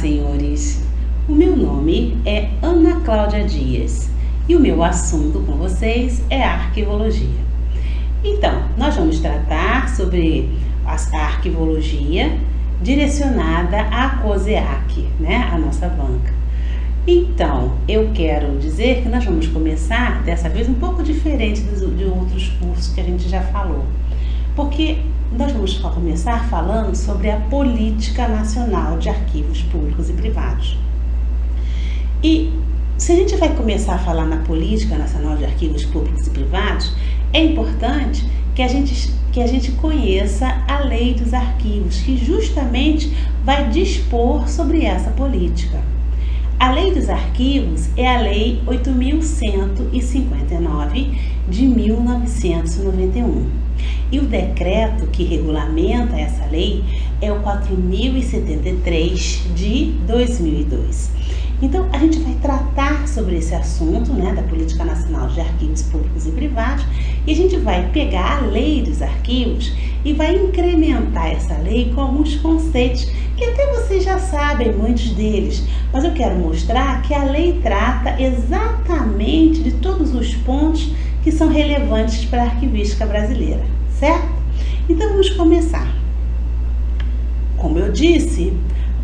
senhores! O meu nome é Ana Cláudia Dias e o meu assunto com vocês é arquivologia. Então, nós vamos tratar sobre a arquivologia direcionada à COSEAC, a nossa banca. Então, eu quero dizer que nós vamos começar, dessa vez, um pouco diferente de outros cursos que a gente já falou, porque nós vamos começar falando sobre a Política Nacional de Arquivos Públicos e Privados. E se a gente vai começar a falar na Política Nacional de Arquivos Públicos e Privados, é importante que a gente conheça a Lei dos Arquivos, que justamente vai dispor sobre essa política. A Lei dos Arquivos é a Lei 8.159 de 1991. E o decreto que regulamenta essa lei é o 4.073 de 2002. Então, a gente vai tratar sobre esse assunto, da Política Nacional de Arquivos Públicos e Privados, e a gente vai pegar a Lei dos Arquivos e vai incrementar essa lei com alguns conceitos que até vocês já sabem, muitos deles, mas eu quero mostrar que a lei trata exatamente de todos os pontos que são relevantes para a arquivística brasileira, certo? Então, vamos começar. Como eu disse,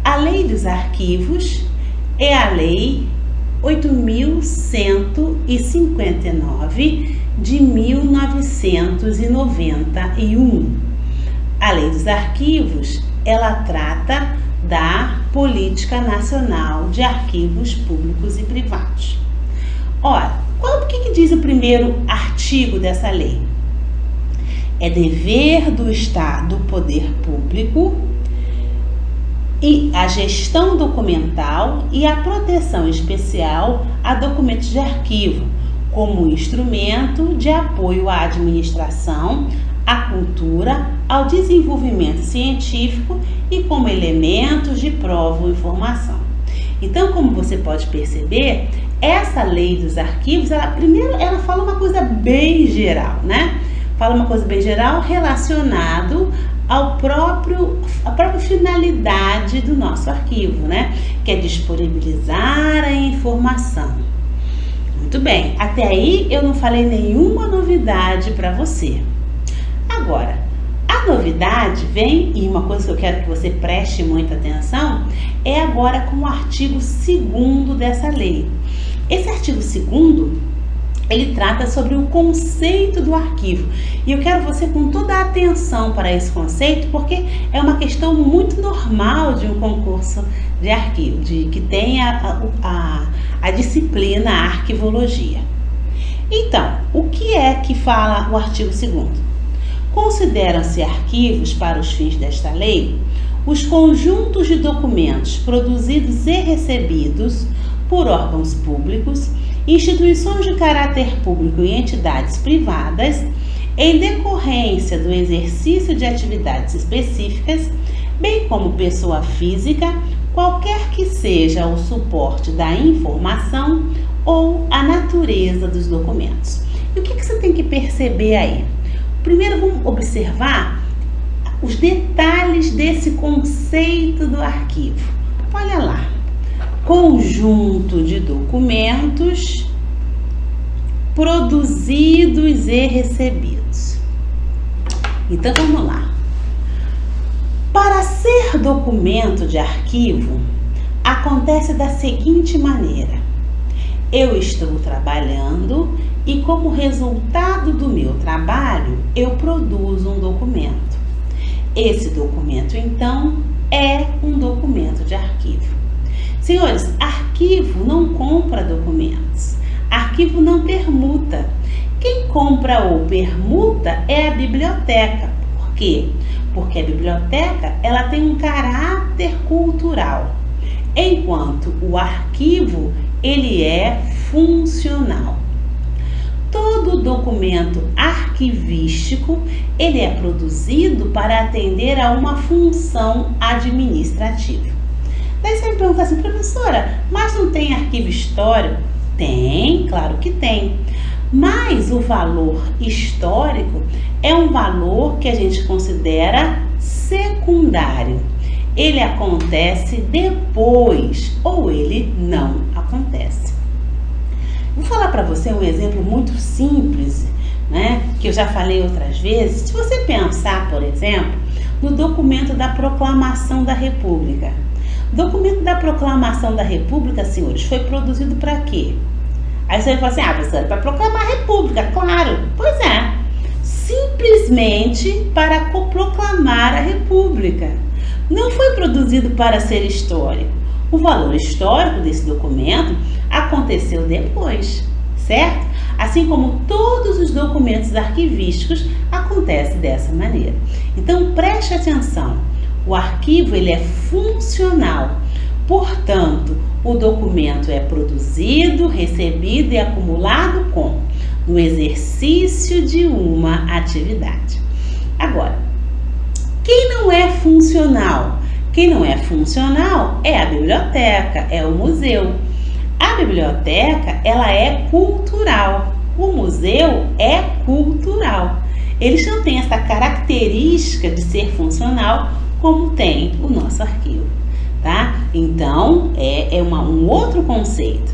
a Lei dos Arquivos é a Lei 8.159 de 1991. A Lei dos Arquivos, ela trata da Política Nacional de Arquivos Públicos e Privados. Ora, o que diz o primeiro artigo dessa lei? É dever do Estado, do poder público, e a gestão documental e a proteção especial a documentos de arquivo, como instrumento de apoio à administração, à cultura, ao desenvolvimento científico e como elementos de prova ou informação. Então, como você pode perceber, essa Lei dos Arquivos, ela fala uma coisa bem geral, Fala uma coisa bem geral relacionado à própria finalidade do nosso arquivo, Que é disponibilizar a informação. Muito bem, até aí eu não falei nenhuma novidade para você. Agora, a novidade vem, e uma coisa que eu quero que você preste muita atenção, é agora com o artigo 2º dessa lei. Esse artigo 2º, ele trata sobre o conceito do arquivo. E eu quero você com toda a atenção para esse conceito, porque é uma questão muito normal de um concurso de arquivo, que tem a disciplina arquivologia. Então, o que é que fala o artigo 2º? Consideram-se arquivos para os fins desta lei os conjuntos de documentos produzidos e recebidos por órgãos públicos, instituições de caráter público e entidades privadas, em decorrência do exercício de atividades específicas, bem como pessoa física, qualquer que seja o suporte da informação ou a natureza dos documentos. E o que você tem que perceber aí? Primeiro, vamos observar os detalhes desse conceito do arquivo. Olha lá. Conjunto de documentos produzidos e recebidos. Então, vamos lá. Para ser documento de arquivo, acontece da seguinte maneira: eu estou trabalhando e, como resultado do meu trabalho, eu produzo um documento. Esse documento, então, é um documento de arquivo. Senhores, arquivo não compra documentos, arquivo não permuta. Quem compra ou permuta é a biblioteca. Por quê? Porque a biblioteca, ela tem um caráter cultural, enquanto o arquivo, ele é funcional. Todo documento arquivístico, ele é produzido para atender a uma função administrativa. Daí você me pergunta assim, professora, mas não tem arquivo histórico? Tem, claro que tem. Mas o valor histórico é um valor que a gente considera secundário. ele acontece depois ou ele não acontece. Vou falar para você um exemplo muito simples, né, que eu já falei outras vezes. Se você pensar, por exemplo, no documento da Proclamação da República. O documento da Proclamação da República, senhores, foi produzido para quê? Aí você vai falar assim, professora, para proclamar a República, claro. Pois é, simplesmente para proclamar a República. Não foi produzido para ser histórico. O valor histórico desse documento aconteceu depois, certo? Assim como todos os documentos arquivísticos acontecem dessa maneira. Então, preste atenção. O arquivo ele é funcional. Portanto, o documento é produzido, recebido e acumulado no exercício de uma atividade. Agora, quem não é funcional? Quem não é funcional é a biblioteca, é o museu. A biblioteca, ela é cultural. O museu é cultural. Eles não têm essa característica de ser funcional como tem o nosso arquivo, tá? Então, um outro conceito.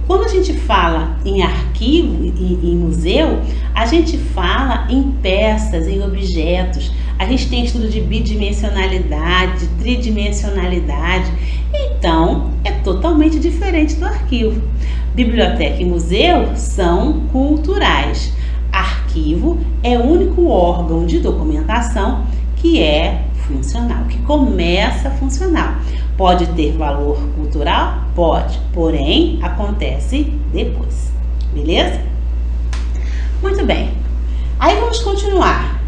Quando a gente fala em arquivo e em museu, a gente fala em peças, em objetos. A gente tem estudo de bidimensionalidade, tridimensionalidade. Então, é totalmente diferente do arquivo. Biblioteca e museu são culturais. Arquivo é o único órgão de documentação que é funcional, que começa funcional. Pode ter valor cultural? Pode, porém, acontece depois. Beleza? Muito bem. Aí vamos continuar.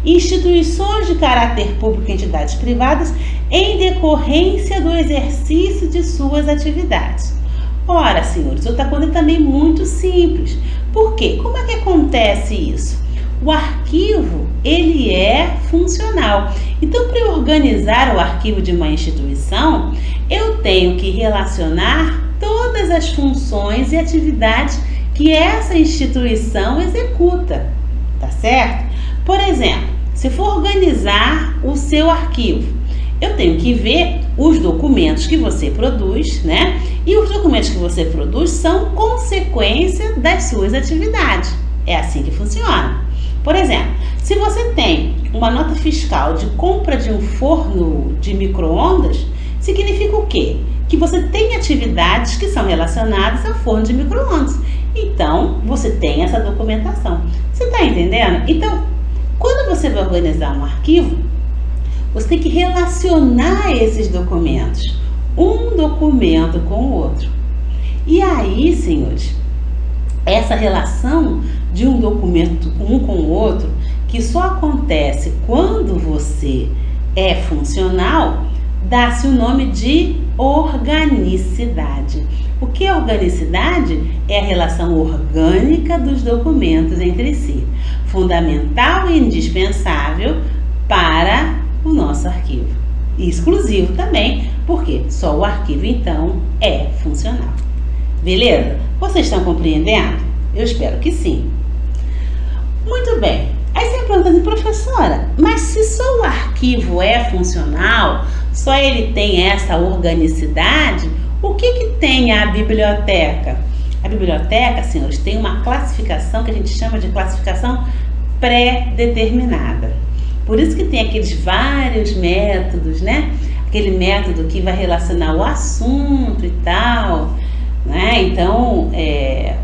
Instituições de caráter público e entidades privadas em decorrência do exercício de suas atividades. Ora, senhores, outra coisa também muito simples. Por quê? Como é que acontece isso? O arquivo, ele é funcional. Então, para eu organizar o arquivo de uma instituição, eu tenho que relacionar todas as funções e atividades que essa instituição executa, tá certo? Por exemplo, se for organizar o seu arquivo, eu tenho que ver os documentos que você produz, né? E os documentos que você produz são consequência das suas atividades. É assim que funciona. Por exemplo, se você tem uma nota fiscal de compra de um forno de micro-ondas, significa o quê? Que você tem atividades que são relacionadas ao forno de micro-ondas. Então, você tem essa documentação. Você está entendendo? Então, quando você vai organizar um arquivo, você tem que relacionar esses documentos, um documento com o outro. E aí, senhores, essa relação de um documento um com o outro, que só acontece quando você é funcional, dá-se o nome de organicidade. O que é organicidade? É a relação orgânica dos documentos entre si, fundamental e indispensável para o nosso arquivo. E exclusivo também, porque só o arquivo, então, é funcional. Beleza? Vocês estão compreendendo? Eu espero que sim. Muito bem. Aí você pergunta assim, professora, mas se só o arquivo é funcional, só ele tem essa organicidade, o que tem a biblioteca? A biblioteca, senhores, tem uma classificação que a gente chama de classificação pré-determinada. Por isso que tem aqueles vários métodos, né? Aquele método que vai relacionar o assunto e tal, né? Então,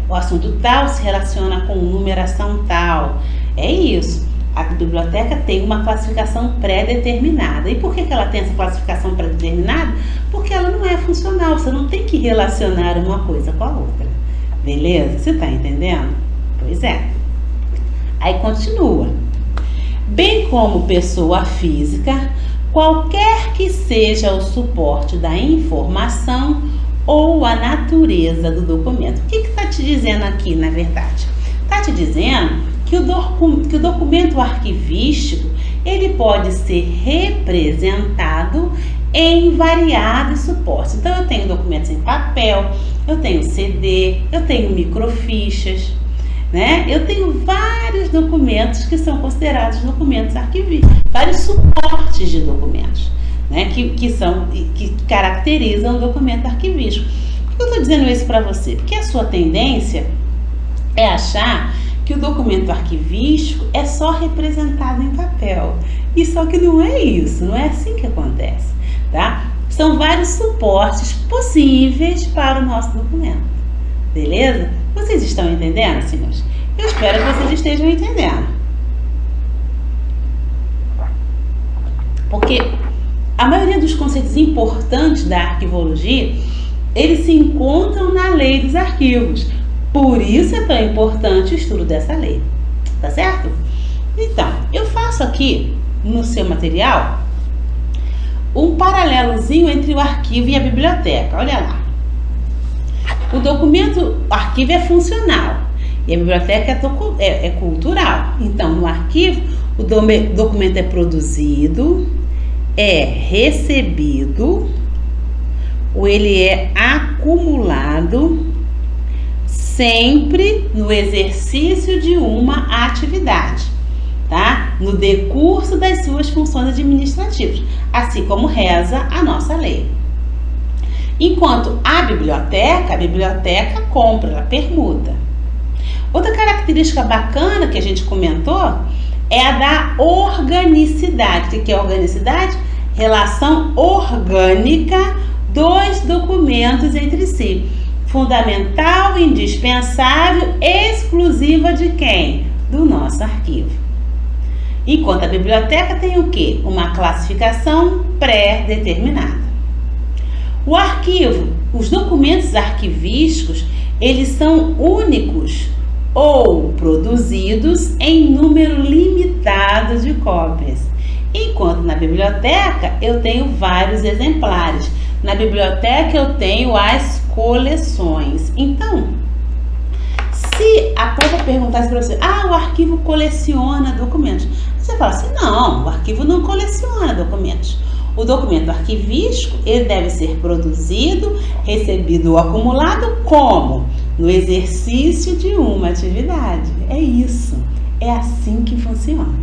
o assunto tal se relaciona com numeração tal. É isso. A biblioteca tem uma classificação pré-determinada. E por que ela tem essa classificação pré-determinada? Porque ela não é funcional. Você não tem que relacionar uma coisa com a outra. Beleza? Você está entendendo? Pois é. Aí continua. Bem como pessoa física, qualquer que seja o suporte da informação ou a natureza do documento. O que está te dizendo aqui, na verdade? Está te dizendo que o documento arquivístico ele pode ser representado em variados suportes. Então, eu tenho documentos em papel, eu tenho CD, eu tenho microfichas, né? Eu tenho vários documentos que são considerados documentos arquivísticos, vários suportes suportes de documentos, né, que caracterizam o documento arquivístico. Por que eu estou dizendo isso para você? Porque a sua tendência é achar que o documento arquivístico é só representado em papel. E só que não é isso, não é assim que acontece, tá? São vários suportes possíveis para o nosso documento, beleza? Vocês estão entendendo, senhores? Eu espero que vocês estejam entendendo. Porque a maioria dos conceitos importantes da arquivologia, eles se encontram na lei dos arquivos. Por isso é tão importante o estudo dessa lei, tá certo? Então, eu faço aqui no seu material um paralelozinho entre o arquivo e a biblioteca. Olha lá. O arquivo é funcional e a biblioteca é cultural. Então, no arquivo, o documento é produzido, é recebido, ou ele é acumulado sempre no exercício de uma atividade, tá? No decurso das suas funções administrativas, assim como reza a nossa lei. Enquanto a biblioteca compra, ela permuta. Outra característica bacana que a gente comentou é a da organicidade. O que é organicidade? Relação orgânica dos documentos entre si. Fundamental, indispensável, exclusiva de quem? Do nosso arquivo. Enquanto a biblioteca tem o quê? Uma classificação pré-determinada. O arquivo, os documentos arquivísticos, eles são únicos ou produzidos em número limitado de cópias. Enquanto na biblioteca eu tenho vários exemplares. Na biblioteca eu tenho as coleções. Então, se a prova perguntasse para você, o arquivo coleciona documentos, você fala assim, não, o arquivo não coleciona documentos. O documento arquivístico, ele deve ser produzido, recebido ou acumulado como? No exercício de uma atividade. É isso, é assim que funciona.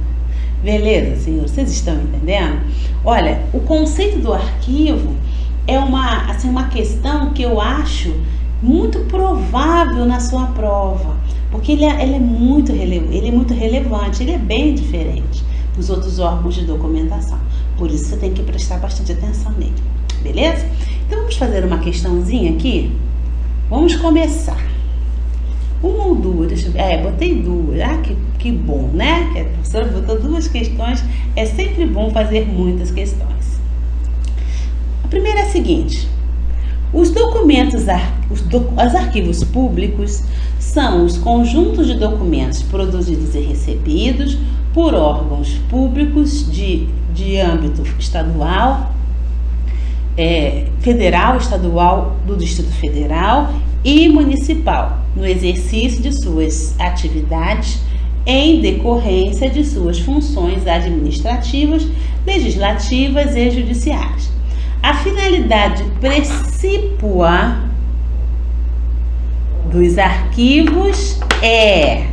Beleza, senhor? Vocês estão entendendo? Olha, o conceito do arquivo é uma questão que eu acho muito provável na sua prova, porque ele é muito relevante, ele é bem diferente dos outros órgãos de documentação. Por isso você tem que prestar bastante atenção nele, beleza? Então vamos fazer uma questãozinha aqui? Vamos começar. Uma ou duas, botei duas, que bom, né? Que a professora botou duas questões, é sempre bom fazer muitas questões. A primeira é a seguinte: os arquivos públicos são os conjuntos de documentos produzidos e recebidos por órgãos públicos de âmbito estadual, federal, estadual, do Distrito Federal e municipal, no exercício de suas atividades em decorrência de suas funções administrativas, legislativas e judiciais. A finalidade precípua dos arquivos é...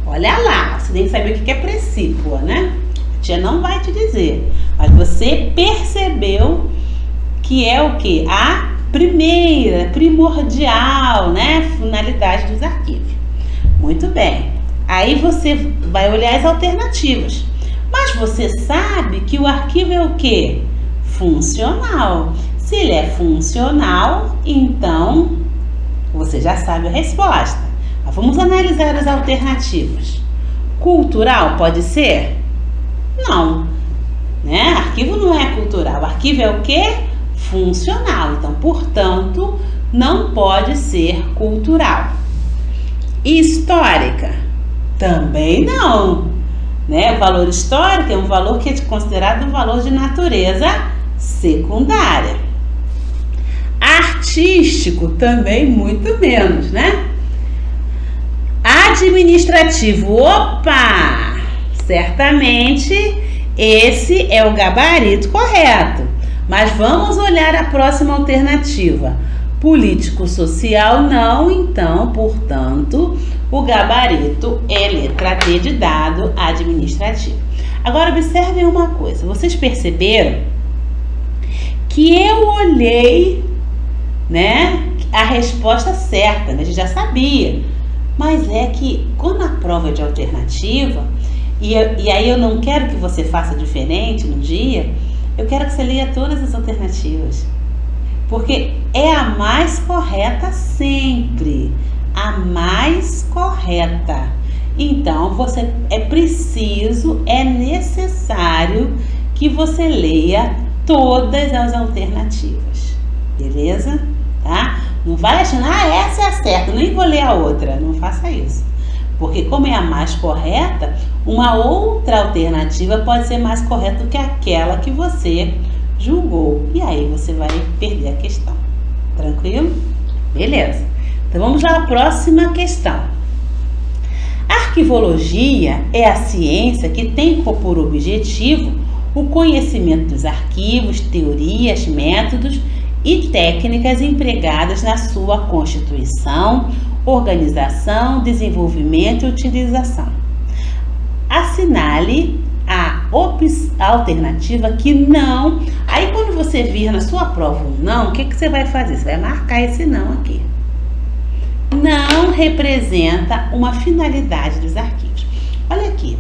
Olha lá, você tem que saber o que é precípua, né? A tia não vai te dizer, mas você percebeu que é o quê? A primeira, primordial, né? Finalidade dos arquivos. Muito bem. Aí você vai olhar as alternativas. Mas você sabe que o arquivo é o quê? Funcional. Se ele é funcional, então você já sabe a resposta. Mas vamos analisar as alternativas. Cultural pode ser? Não. Né? Arquivo não é cultural. Arquivo é o quê? Funcional. Então, portanto, não pode ser cultural. Histórica? Também não. Né? Valor histórico é um valor que é considerado um valor de natureza secundária. Artístico? Também muito menos, né? Administrativo? Opa! Certamente esse é o gabarito correto. Mas vamos olhar a próxima alternativa. Político-social não, então, portanto, o gabarito é letra D de dado administrativo. Agora observem uma coisa, vocês perceberam que eu olhei, né, a resposta certa, né? A gente já sabia, mas é que quando a prova é de alternativa, e aí eu não quero que você faça diferente no dia, eu quero que você leia todas as alternativas, porque é a mais correta sempre, a mais correta. Então, é necessário que você leia todas as alternativas, beleza? Tá? Não vai achando, essa é a certa, nem vou ler a outra, não faça isso. Porque como é a mais correta, uma outra alternativa pode ser mais correta do que aquela que você julgou. E aí você vai perder a questão. Tranquilo? Beleza. Então vamos lá à próxima questão. A arquivologia é a ciência que tem por objetivo o conhecimento dos arquivos, teorias, métodos e técnicas empregadas na sua constituição, organização, desenvolvimento e utilização. Assinale a alternativa que não. Aí quando você vir na sua prova um não, o que você vai fazer? Você vai marcar esse não aqui. Não representa uma finalidade dos arquivos. Olha aqui,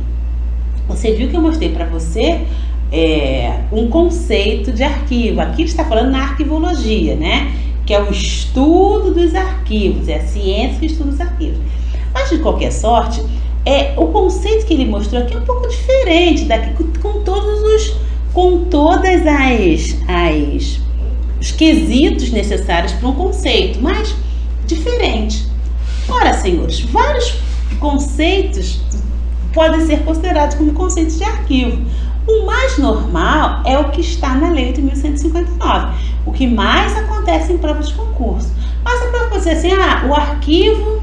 você viu que eu mostrei para você um conceito de arquivo. Aqui está falando na arquivologia, né? Que é o estudo dos arquivos, é a ciência que estuda os arquivos. Mas de qualquer sorte, o conceito que ele mostrou aqui é um pouco diferente daqui, com todos os quesitos necessários para um conceito, mas diferente. Ora, senhores, vários conceitos podem ser considerados como conceitos de arquivo. O mais normal é o que está na Lei de 1159, o que mais acontece em provas de concurso. Mas a prova pode ser assim, o arquivo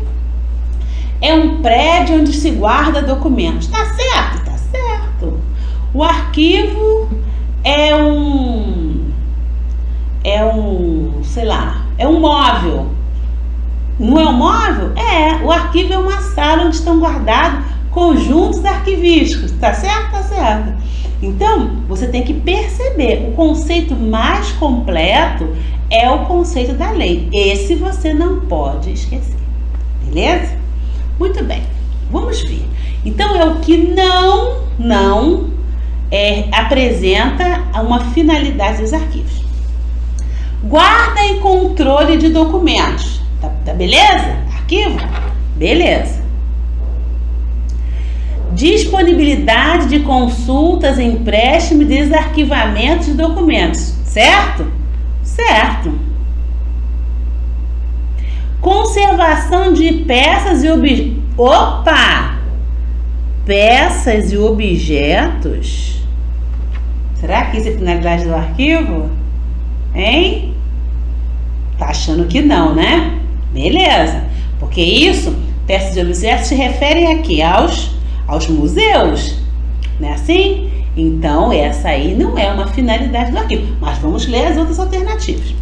é um prédio onde se guarda documentos. Tá certo? Tá certo. O arquivo é um móvel. Não é um móvel? O arquivo é uma sala onde estão guardados conjuntos arquivísticos. Tá certo? Tá certo. Então, você tem que perceber, o conceito mais completo é o conceito da lei. Esse você não pode esquecer. Beleza? Muito bem. Vamos ver. Então, é o que não apresenta uma finalidade dos arquivos. Guarda e controle de documentos. Tá beleza? Arquivo? Beleza. Disponibilidade de consultas, empréstimo e desarquivamento de documentos. Certo? Certo. Conservação de peças e objetos. Opa! Peças e objetos? Será que isso é finalidade do arquivo? Hein? Tá achando que não, né? Beleza. Porque isso, peças e objetos, se referem aqui aos museus. Não é assim? Então, essa aí não é uma finalidade do arquivo. Mas vamos ler as outras alternativas.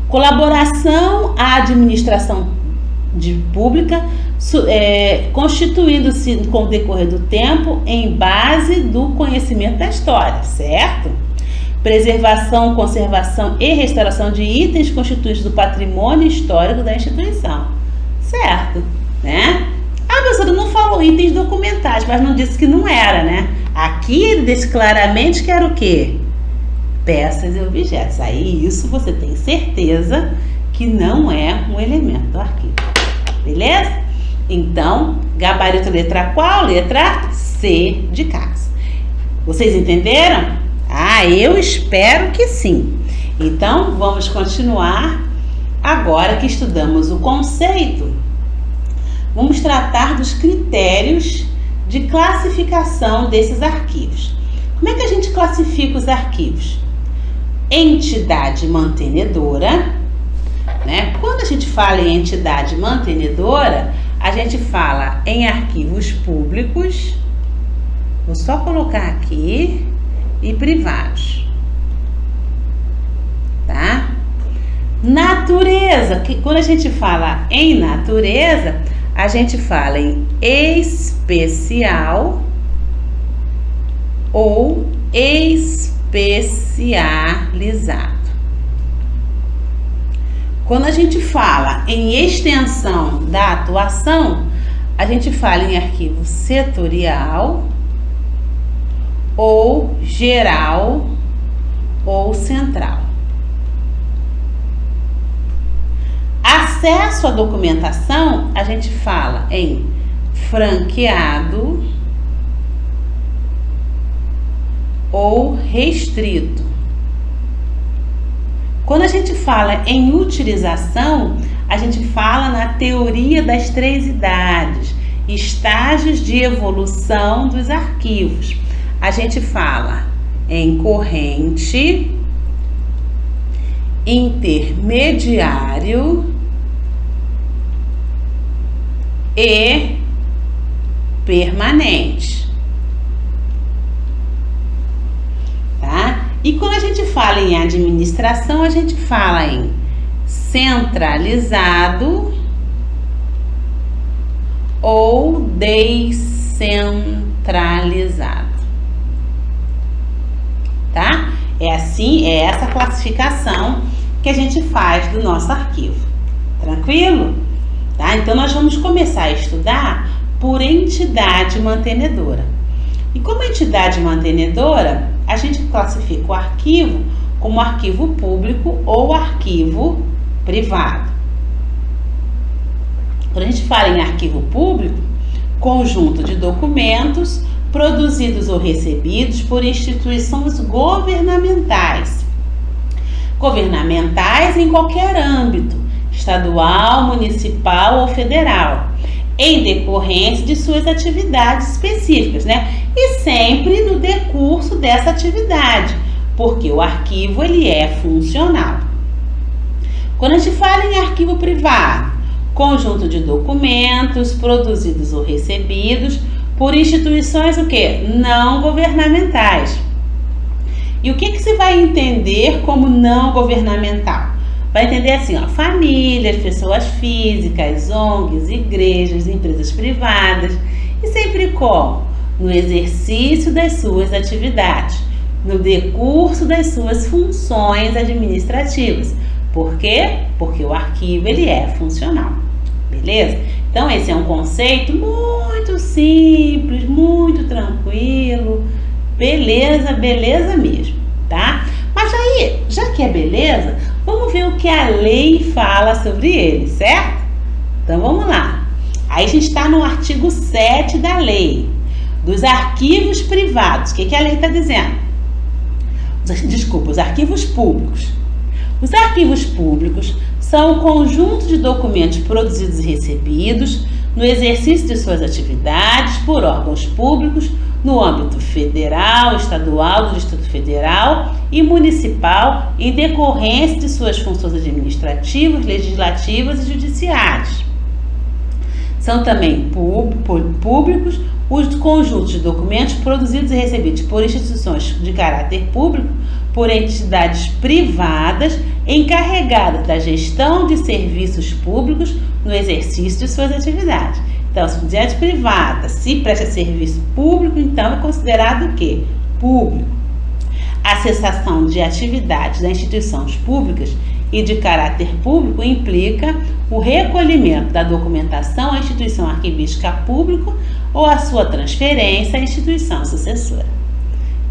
Colaboração à administração pública, constituindo-se com o decorrer do tempo em base do conhecimento da história, certo? Preservação, conservação e restauração de itens constituintes do patrimônio histórico da instituição, certo? Né? A professora não falou itens documentais, mas não disse que não era, né? Aqui ele disse claramente que era o quê? Peças e objetos. Aí isso você tem certeza que não é um elemento do arquivo. Beleza? Então, gabarito letra qual? Letra C de casa. Vocês entenderam? Eu espero que sim. Então, vamos continuar. Agora que estudamos o conceito, vamos tratar dos critérios de classificação desses arquivos. Como é que a gente classifica os arquivos? Entidade mantenedora, né? Quando a gente fala em entidade mantenedora, a gente fala em arquivos públicos, vou só colocar aqui, e privados, tá? Natureza, que quando a gente fala em natureza, a gente fala em especial ou especializado. Quando a gente fala em extensão da atuação, a gente fala em arquivo setorial ou geral ou central. Acesso à documentação, a gente fala em franqueado ou restrito. Quando a gente fala em utilização, a gente fala na teoria das 3 idades, estágios de evolução dos arquivos. A gente fala em corrente, intermediário e permanente. Tá? E quando a gente fala em administração, a gente fala em centralizado ou descentralizado. Tá? É essa classificação que a gente faz do nosso arquivo. Tranquilo? Tá? Então, nós vamos começar a estudar por entidade mantenedora. E como entidade mantenedora, a gente classifica o arquivo como arquivo público ou arquivo privado. Quando a gente fala em arquivo público, conjunto de documentos produzidos ou recebidos por instituições governamentais. Governamentais em qualquer âmbito, estadual, municipal ou federal, em decorrência de suas atividades específicas, né? E sempre no decurso dessa atividade, porque o arquivo ele é funcional. Quando a gente fala em arquivo privado, conjunto de documentos produzidos ou recebidos por instituições o quê? Não governamentais. E o que se vai entender como não governamental? Vai entender assim, ó, famílias, pessoas físicas, ONGs, igrejas, empresas privadas, e sempre como? No exercício das suas atividades, no decurso das suas funções administrativas. Por quê? Porque o arquivo ele é funcional, beleza? Então esse é um conceito muito simples, muito tranquilo, beleza, beleza mesmo, tá? Mas aí, já que é beleza, vamos ver o que a lei fala sobre ele, certo? Então vamos lá. Aí a gente está no artigo 7 da lei, dos arquivos privados. O que a lei está dizendo? Desculpa, os arquivos públicos. Os arquivos públicos são um conjunto de documentos produzidos e recebidos no exercício de suas atividades por órgãos públicos no âmbito federal, estadual, do Distrito Federal e municipal em decorrência de suas funções administrativas, legislativas e judiciárias. São também públicos os conjuntos de documentos produzidos e recebidos por instituições de caráter público, por entidades privadas encarregadas da gestão de serviços públicos no exercício de suas atividades. Então, se a entidade privada se presta serviço público, então é considerado o quê? Público. A cessação de atividades das instituições públicas e de caráter público implica o recolhimento da documentação à instituição arquivística pública ou a sua transferência à instituição sucessora.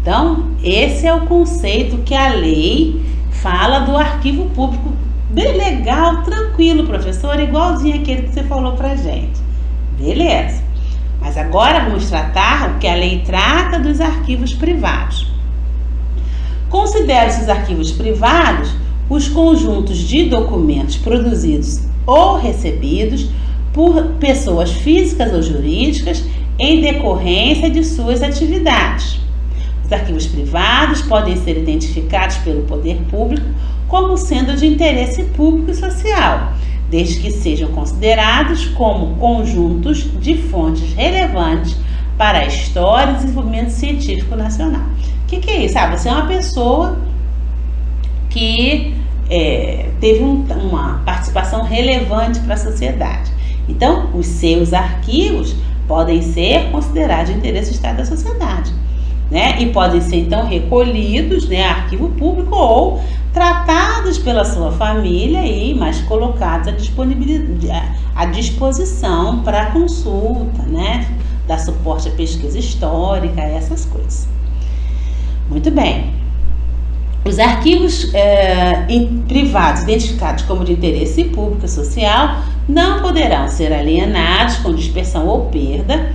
Então, esse é o conceito que a lei fala do arquivo público. Bem legal, tranquilo, professor, igualzinho aquele que você falou pra gente. Beleza. Mas agora vamos tratar o que a lei trata dos arquivos privados. Considera-se os arquivos privados os conjuntos de documentos produzidos ou recebidos por pessoas físicas ou jurídicas em decorrência de suas atividades. Os arquivos privados podem ser identificados pelo poder público como sendo de interesse público e social, desde que sejam considerados como conjuntos de fontes relevantes para a história e desenvolvimento científico nacional. O que é isso? Você é uma pessoa que teve uma participação relevante para a sociedade. Então, os seus arquivos podem ser considerados de interesse do Estado da sociedade. né? E podem ser então recolhidos, né, a arquivo público ou tratados pela sua família mas colocados à disposição para consulta, né? Dar suporte à pesquisa histórica, essas coisas. Muito bem. Os arquivos privados identificados como de interesse público e social não poderão ser alienados com dispersão ou perda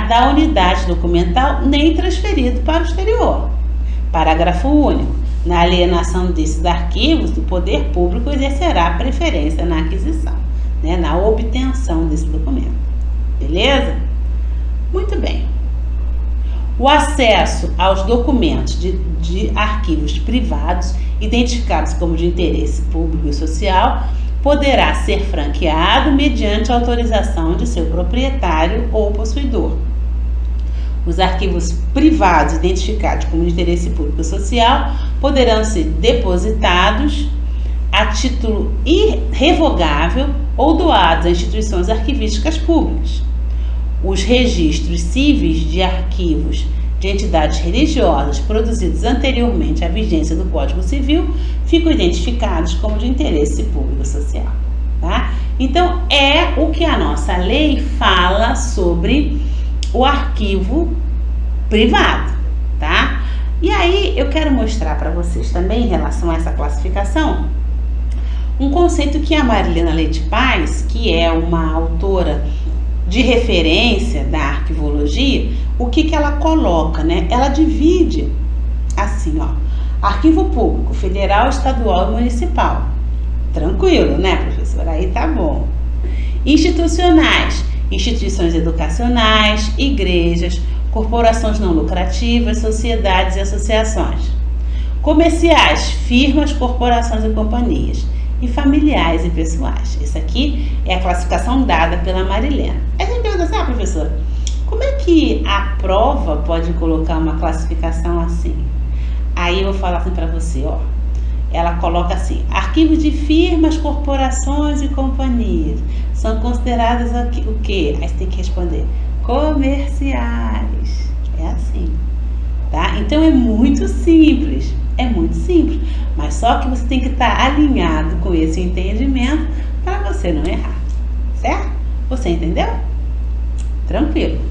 da unidade documental nem transferido para o exterior. Parágrafo único. Na alienação desses arquivos, o poder público exercerá preferência na aquisição, né, na obtenção desse documento. Beleza? Muito bem. O acesso aos documentos de arquivos privados identificados como de interesse público e social poderá ser franqueado mediante autorização de seu proprietário ou possuidor. Os arquivos privados identificados como de interesse público e social poderão ser depositados a título irrevogável ou doados a instituições arquivísticas públicas. Os registros cíveis de arquivos de entidades religiosas produzidos anteriormente à vigência do Código Civil ficam identificados como de interesse público e social. Tá? Então, é o que a nossa lei fala sobre o arquivo privado, tá? E aí, eu quero mostrar para vocês também, em relação a essa classificação, um conceito que a Marilena Leite Paz, que é uma autora de referência da arquivologia, o que ela coloca, né? Ela divide assim, ó, arquivo público, federal, estadual e municipal. Tranquilo, né, professora? Aí tá bom. Institucionais, instituições educacionais, igrejas, corporações não lucrativas, sociedades e associações. Comerciais, firmas, corporações e companhias. E familiares e pessoais. Isso aqui é a classificação dada pela Marilena. Aí você me pergunta assim, professora, como é que a prova pode colocar uma classificação assim? Aí eu vou falar assim para você, ó. Ela coloca assim, arquivos de firmas, corporações e companhias são consideradas o quê? Aí você tem que responder, comerciais. É assim, tá? Então é muito simples, mas só que você tem que estar alinhado com esse entendimento para você não errar, certo? Você entendeu? Tranquilo.